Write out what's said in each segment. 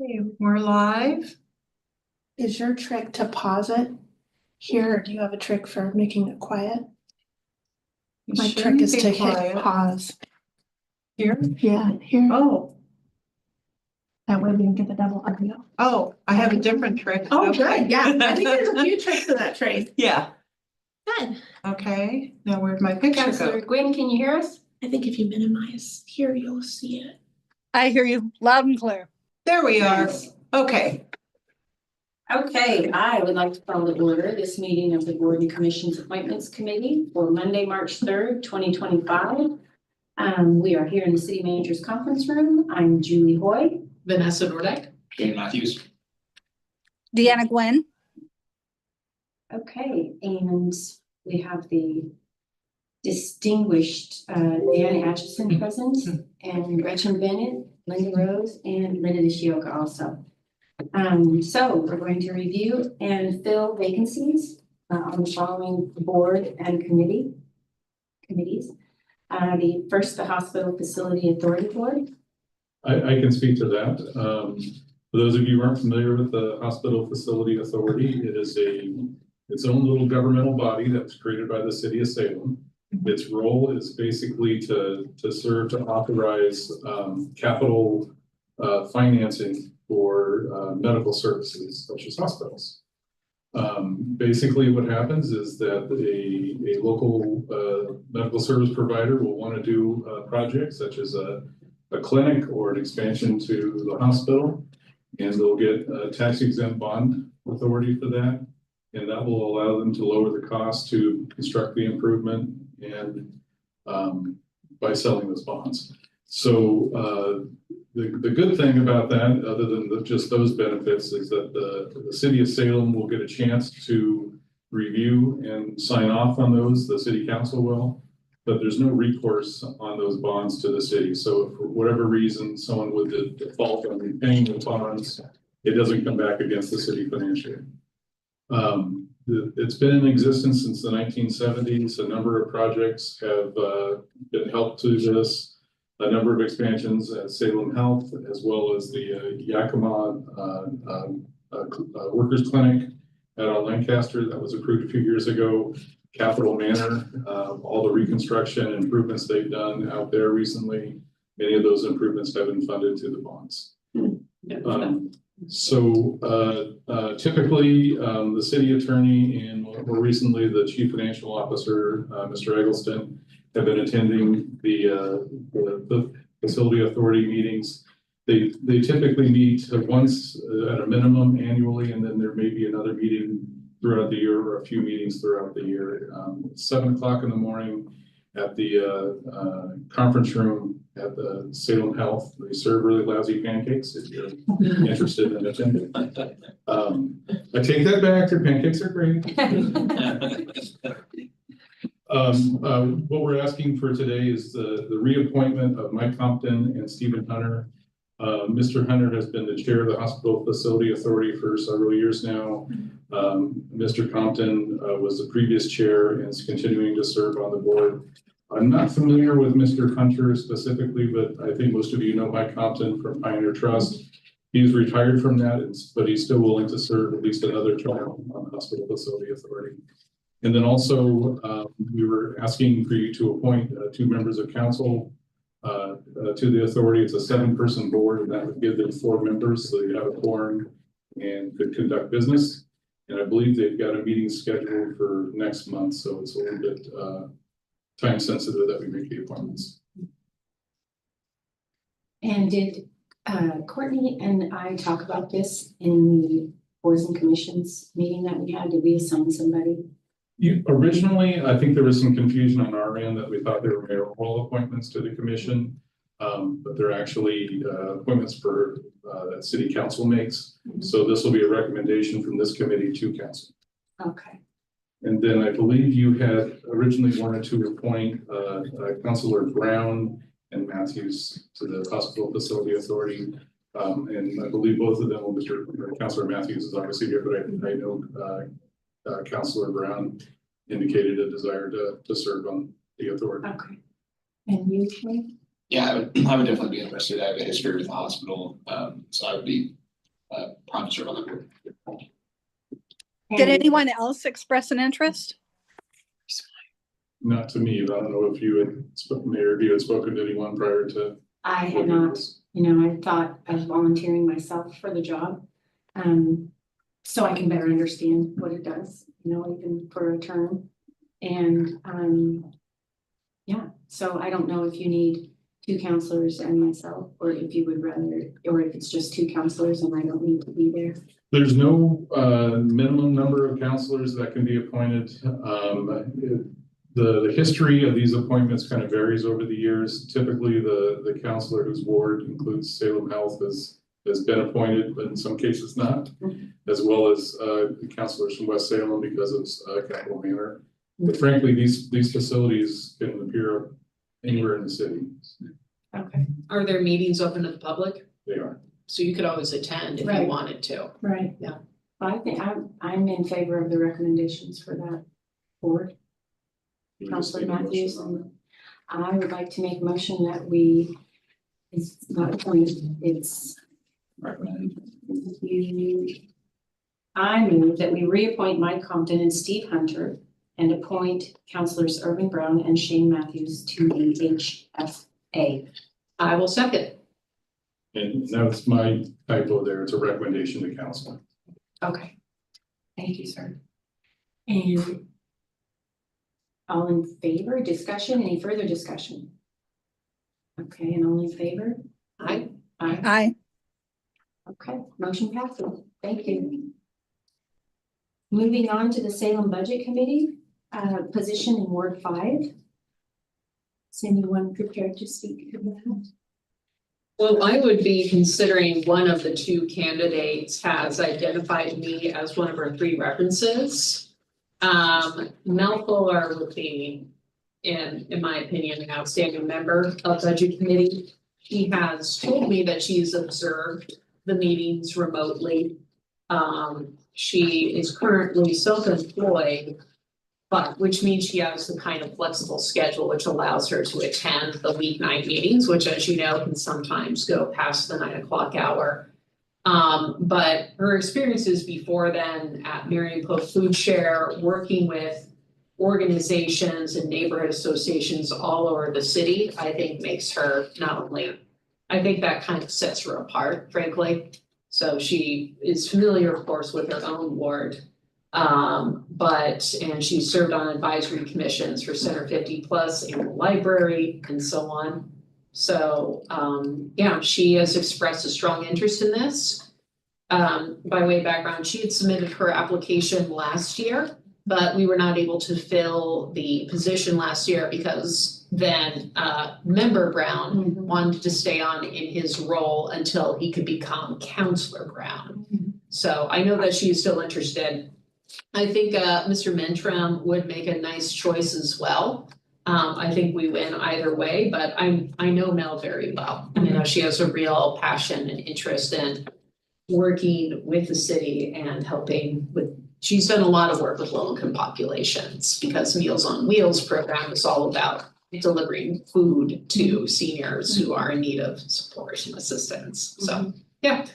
Okay, we're live. Is your trick to pause it here, or do you have a trick for making it quiet? My trick is to hit pause. Here? Yeah, here. Oh, That way we can get the double audio. oh, I have a different trick. Oh, Okay. good, yeah. I think there's a few tricks to that trade. Yeah, Good. okay. Now where'd my picture Councilor go? Gwynn, can you hear us? I think if you minimize here, you'll see it. I hear you loud and clear. There we are. Yes. Okay, Okay, I would like to call to order this meeting of the Board and Commissions Appointments Committee for Monday, March 3rd, 2025. We are here in the City Manager's Conference Room. I'm Julie Hoy. Vanessa Nordeck. Jane Matthews. Deanna Gwen. Okay, and we have the distinguished Diana Atchison present, and Gretchen Bennett, Linda Rose, and Linda Nishioka also. So we're going to review and fill vacancies on the following board and committees. The Hospital Facility Authority Board. I can speak to that. For those of you who aren't familiar with the Hospital Facility Authority, it is its own little governmental body that was created by the city of Salem. Its role is basically to serve to authorize capital financing for medical services such as hospitals. Basically what happens is that a local medical service provider will want to do a project such as a clinic or an expansion to the hospital, and they'll get a tax exempt bond authority for that. And that will allow them to lower the cost to construct the improvement and by selling those bonds. So the good thing about that, other than just those benefits, is that the city of Salem will get a chance to review and sign off on those, the city council will, but there's no recourse on those bonds to the city. So if for whatever reason, someone would default on repaying the bonds, it doesn't come back against the city financially. It's been in existence since the 1970s. A number of projects have been helped to this. A number of expansions at Salem Health, as well as the Yakima Workers Clinic at Lancaster that was approved a few years ago. Capitol Manor, all the reconstruction improvements they've done out there recently, many of those improvements have been funded to the bonds. Typically, the city attorney and more recently the chief financial officer, Mr. Eggleston, have been attending the facility authority meetings. They typically meet once at a minimum annually, and then there may be another meeting throughout the year or a few meetings throughout the year. 7 o'clock in the morning at the conference room at the Salem Health. They serve really lousy pancakes if you're interested in attending. I take that back, their pancakes are great. What we're asking for today is the reappointment of Mike Compton and Stephen Hunter. Mr. Hunter has been the chair of the Hospital Facility Authority for several years now. Mr. Compton was the previous chair and is continuing to serve on the board. I'm not familiar with Mr. Hunter specifically, but I think most of you know Mike Compton from Pioneer Trust. He's retired from that, but he's still willing to serve at least another term on the Hospital Facility Authority. And then also, we were asking for you to appoint 2 members of council to the authority. It's a 7-person board, and that would give them 4 members, so you have a quorum and could conduct business. And I believe they've got a meeting scheduled for next month, so it's a little bit time sensitive that we make the appointments. And did Courtney and I talk about this in the boards and commissions meeting that we had? Did we assign somebody? Originally, I think there was some confusion on our end that we thought they were mayoral appointments to the commission, but they're actually appointments for that city council makes. So this will be a recommendation from this committee to council. Okay. And then I believe you had originally wanted to appoint Councilor Brown and Matthews to the Hospital Facility Authority. And I believe both of them, well, Councilor Matthews is obviously here, but I know, Councilor Brown indicated a desire to serve on the authority. Okay. And you, Wayne? Yeah, I would definitely be interested. I have a history with the hospital, so I would be proud to serve on the board. Did And- anyone else express an interest? Not to me, but I don't know if you had spoken, Mayor, if you had spoken to anyone prior to. I had not, you know, I thought I was volunteering myself for the job. So I can better understand what it does, you know, even for a term. And, yeah, so I don't know if you need 2 counselors and myself, or if you would rather, or if it's just 2 counselors and I don't need to be there. There's no minimum number of counselors that can be appointed. The history of these appointments kind of varies over the years. Typically, the counselor whose ward includes Salem Health has been appointed, but in some cases not, as well as the counselors from West Salem because of Capital Manor. But frankly, these facilities can appear anywhere in the city. Okay. Are there meetings open to the public? They are. So you could always attend if Right. you wanted to. Right. Yeah. I think I'm in favor of the recommendations for that board. We just Counselor need a motion Matthews, on that. and I would like to make a motion that we, it's not appointed, it's Recommend. I move that we reappoint Mike Compton and Steve Hunter and appoint counselors Irvin Brown and Shane Matthews to the HFA. I will second. And that's my typo there. It's a recommendation to council. Okay. Thank you, sir. And all in favor, discussion, any further discussion? Okay, and all in favor? Aye. Aye. Aye. Okay, motion passes. Thank you. Moving on to the Salem Budget Committee, position in Ward 5. Is anyone prepared to speak to that? Well, I would be considering one of the 2 candidates has identified me as one of our 3 references. Mel Fuller would be, in my opinion, an outstanding member of Budget Committee. He has told me that she's observed the meetings remotely. She is currently self-employed, but which means she has the kind of flexible schedule which allows her to attend the weeknight meetings, which, as you know, can sometimes go past the 9 o'clock hour. But her experiences before then at Marion Pope Food Share, working with organizations and neighborhood associations all over the city, I think makes her not only, I think that kind of sets her apart, frankly. So she is familiar, of course, with her own ward. And she served on advisory commissions for Center 50 Plus and the library and so on. So, yeah, she has expressed a strong interest in this. By way of background, she had submitted her application last year, but we were not able to fill the position last year because then, Member Brown wanted to stay on in his role until he could become Counselor Brown. So I know that she is still interested. I think Mr. Mentram would make a nice choice as well. I think we win either way, but I know Mel very well. And I know she has a real passion and interest in working with the city and helping with, she's done a lot of work with low-income populations because Meals on Wheels program is all about delivering food to seniors who are in need of support and assistance. So, yeah.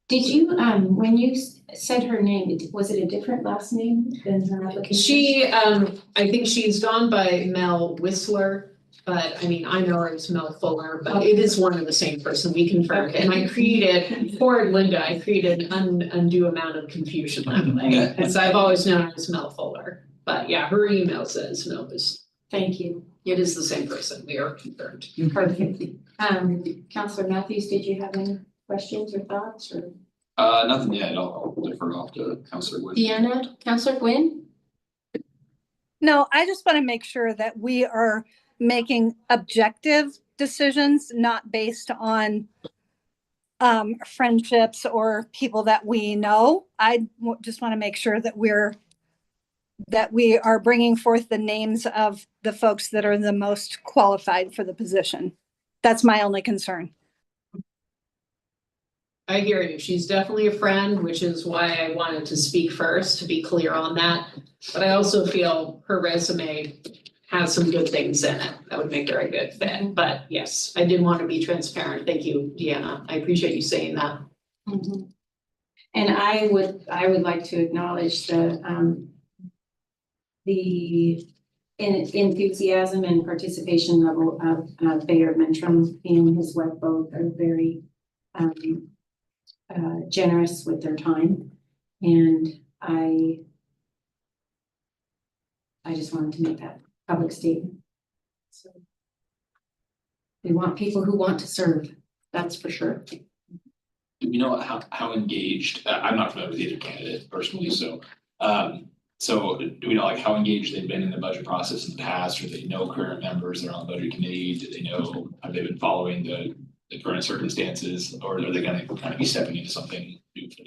Did you, when you said her name, was it a different last name than her application? She, I think she's gone by Mel Whistler, but I mean, I know her as Mel Fuller, but it is one and the same person, we confirmed. And I created, for Linda, I created an undue amount of confusion that way. And so I've always known her as Mel Fuller, but yeah, her email says Mel Whistler. Thank you. It is the same person, we are confirmed. Perfect. Counselor Matthews, did you have any questions or thoughts or? Nothing yet. I'll defer off to Councilor Wood. Deanna, Counselor Gwynn? No, I just want to make sure that we are making objective decisions, not based on friendships or people that we know. I just want to make sure that we are bringing forth the names of the folks that are the most qualified for the position. That's my only concern. I hear you. She's definitely a friend, which is why I wanted to speak first, to be clear on that. But I also feel her resume has some good things in it that would make her a good fit. But yes, I did want to be transparent. Thank you, Deanna. I appreciate you saying that. Mhm. And I would like to acknowledge the enthusiasm and participation level of Bayer Mentrum and his wife both are very generous with their time. And I just wanted to make that public statement. So we want people who want to serve, that's for sure. Do you know how engaged, I'm not familiar with either candidate personally, so, so do we know like how engaged they've been in the budget process in the past, or they know current members that are on the budget committee? Do they know, have they been following the current circumstances, or are they gonna kind of be stepping into something new for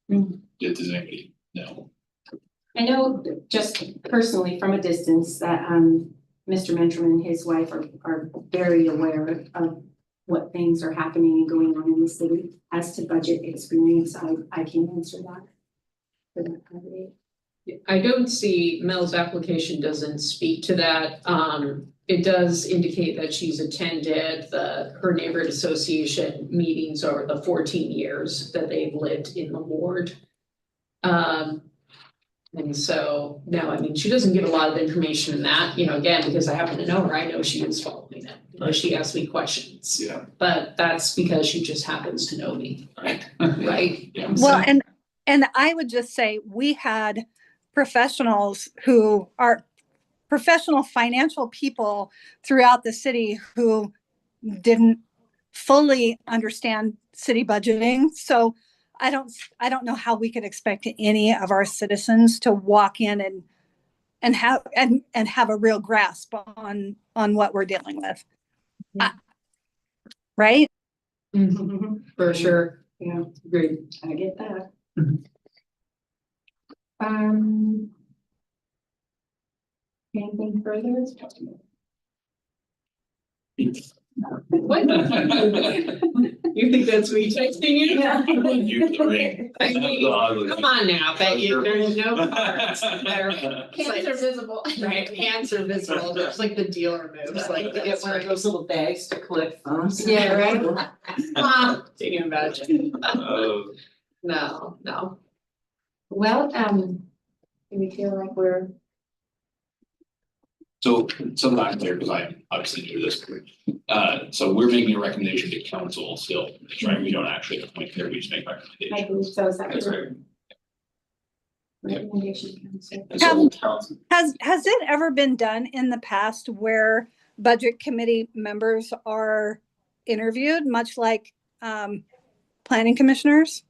them? Does anybody know? I know just personally from a distance that Mr. Mentrum and his wife are very aware of what things are happening and going on in the city. As to budget experience, I can answer that for that candidate. I don't see, Mel's application doesn't speak to that. It does indicate that she's attended her neighborhood association meetings over the 14 years that they've lived in the ward. And so, no, I mean, she doesn't give a lot of information in that, you know, again, because I happen to know her, I know she is following it. Because she asks me questions, Yeah. but that's because she just happens to know me, Right. right? Yeah. Well, and I would just say we had professionals who are professional financial people throughout the city who didn't fully understand city budgeting. So I don't know how we could expect any of our citizens to walk in and have a real grasp on what we're dealing with. Right? For sure. Yeah, Agreed. I get that. Anything further? What? You think that's me texting you? You three. I mean, come on now, Becky, there's no cards. Hands are visible. Right, hands are visible, just like the dealer moves, like. Get one of those little bags to collect funds. Yeah, right. Can you imagine? No. Well, do we feel like we're, So that I'm clear, because I obviously knew this. So we're making a recommendation to council still, that's right? We don't actually appoint her, we just make I recommendation. believe so, is that That's your right. recommendation, council? And so council, Has it ever been done in the past where budget committee members are interviewed, much like planning commissioners?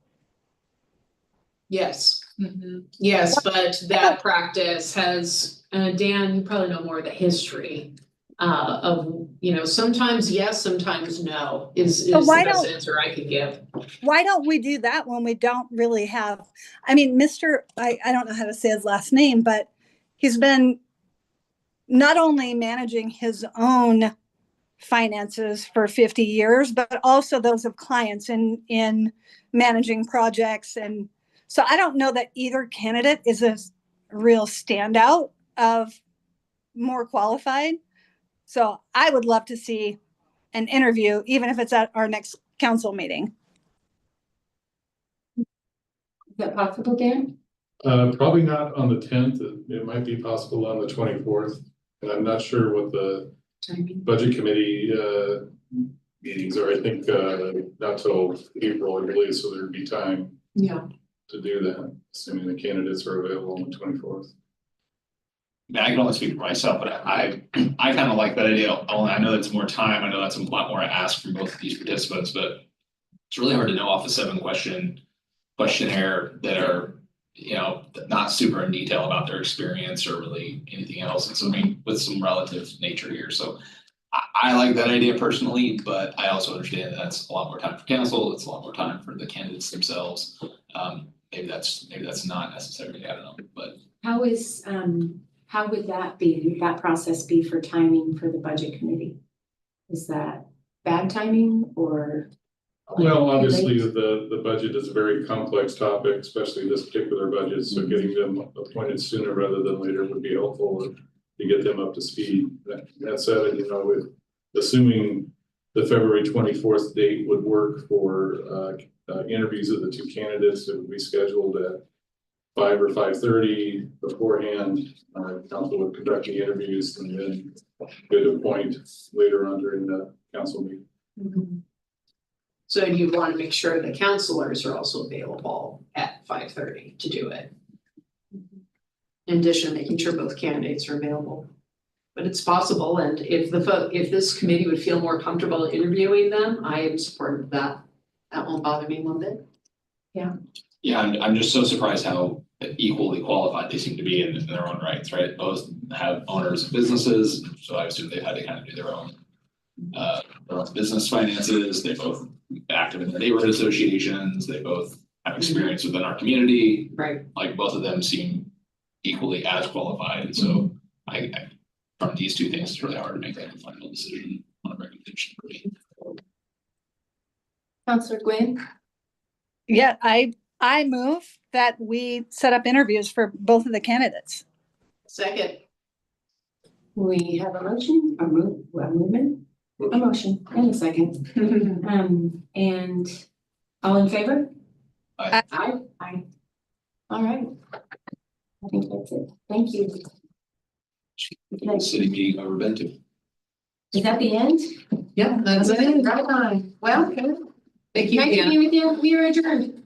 Yes. Yes, but that practice has, Dan, you probably know more of the history of, you know, sometimes yes, sometimes no, is the why best don't- answer I could give. Why don't we do that when we don't really have, I mean, I don't know how to say his last name, but he's been not only managing his own finances for 50 years, but also those of clients in managing projects. And so I don't know that either candidate is a real standout of more qualified. So I would love to see an interview, even if it's at our next council meeting. Is that possible, Dan? Probably not on the 10th. It might be possible on the 24th. And I'm not sure what the budget committee meetings are. I think not till April, I believe, so there'd be time Yeah. to do that, assuming the candidates are available on the 24th. I can only speak for myself, but I kind of like that idea. Only I know that's more time. I know that's a lot more to ask from both of these participants, but it's really hard to know off the 7-questionnaire that are, you know, not super in detail about their experience or really anything else. And so I mean, with some relative nature here. So I like that idea personally, but I also understand that that's a lot more time for council. It's a lot more time for the candidates themselves. Maybe that's not necessary. I don't know, but How would that process be for timing for the budget committee? Is that bad timing or? Well, obviously, the budget is a very complex topic, especially this particular budget, so getting them appointed sooner rather than later would be helpful to get them up to speed. That said, you know, with assuming the February 24th date would work for interviews of the two candidates, it would be scheduled at 5 or 5:30 beforehand. Council would conduct the interviews and then go to appoint later on during the council meeting. So you want to make sure the counselors are also available at 5:30 to do it. In addition, making sure both candidates are available. But it's possible, and if if this committee would feel more comfortable interviewing them, I am supportive of that. That won't bother me one bit. Yeah, I'm just so surprised how equally qualified they seem to be in their own rights, right? Both have owners of businesses, so I assume they've had to kind of do their own business finances. They're both active in their neighborhood associations. They both have experience within our community. Right. Like both of them seem equally as qualified. So I from these two things, it's really hard to make that final decision on a recommendation for me. Counselor Gwynn, Yeah, I move that we set up interviews for both of the candidates. Second. we have a motion, a movement, a motion, and a second. And all in favor? Aye. Aye. Aye. All right. I think that's it. Thank you. The city meeting I've ever been to. Is that the end? Yeah, that's it. Right on. Well, thank you, Nice to Deanna. be with you. We are adjourned.